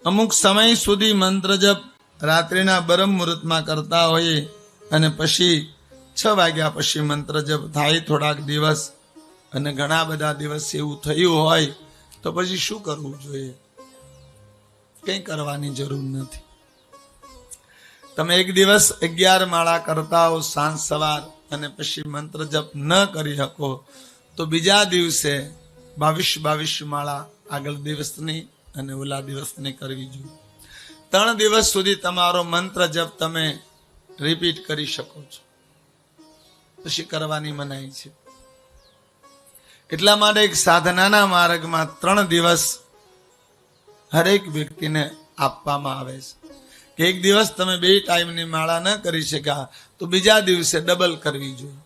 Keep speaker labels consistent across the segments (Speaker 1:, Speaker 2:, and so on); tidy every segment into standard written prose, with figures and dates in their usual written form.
Speaker 1: અમુક સમય સુધી મંત્ર જપ રાત્રિના બ્રહ્મ મુહૂર્તમાં કરતા હોઈએ અને પછી 6 વાગ્યા પછી મંત્ર જપ થાય થોડાક દિવસ અને ઘણા બધા દિવસ એવું થયું હોય તો પછી શું કરવું જોઈએ? કંઈ કરવાની જરૂર નથી. તમે એક દિવસ 11 માળા કરતા હો સાંજ સવાર અને પછી મંત્ર જપ ન કરી શકો તો બીજા દિવસે 22 માળા આગળ દિવસની અને ઓલા દિવસની કરવી જોઈએ. 3 દિવસ સુધી તમારો મંત્ર જપ તમે રિપીટ કરી શકો છો, પછી કરવાની મનાઈ છે. એટલા માટે એક સાધનાના માર્ગમાં 3 દિવસ હરેક વ્યક્તિને આપવામાં આવે છે કે એક દિવસ તમે 2 ટાઈમની માળા ન કરી શક્યા તો બીજા દિવસે ડબલ કરવી જોઈએ.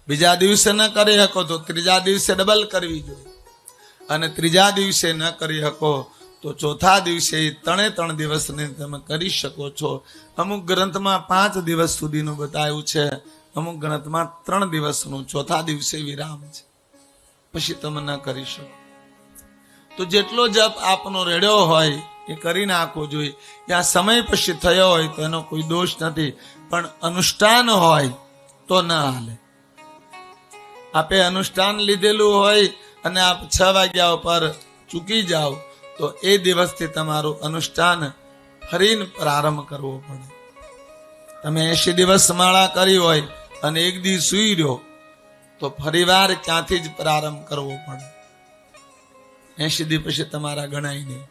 Speaker 1: બીજા દિવસે ન કરી શકો તો ત્રીજા દિવસે ડબલ કરવી જોઈએ અને ત્રીજા દિવસે ન કરી શકો તો ચોથા દિવસે 3 દિવસની તમે કરી શકો છો. અમુક ગ્રંથમાં 5 દિવસ સુધીનું બતાવ્યું છે, અમુક ગ્રંથમાં 3 દિવસનું, ચોથા દિવસે વિરામ છે, પછી તમે ન કરી શકો. તો જેટલો જપ આપનો રેડ્યો હોય એ કરી નાખવો જોઈએ. ત્યાં સમય પછી થયો હોય તો એનો કોઈ દોષ નથી, પણ અનુષ્ઠાન હોય તો ન હાલે. આપે અનુષ્ઠાન લીધેલું હોય અને આપ 6 વાગ્યા ઉપર ચૂકી જાઓ તો એ દિવસથી તમારું અનુષ્ઠાન ફરીને પ્રારંભ કરવો પડે. તમે 80 દિવસ માળા કરી હોય અને એક દિવસ સૂઈ રહ્યો તો ફરીવાર ક્યાંથી જ પ્રારંભ કરવો પડે. 80 દિવસ પછી તમારા ગણાય નહીં.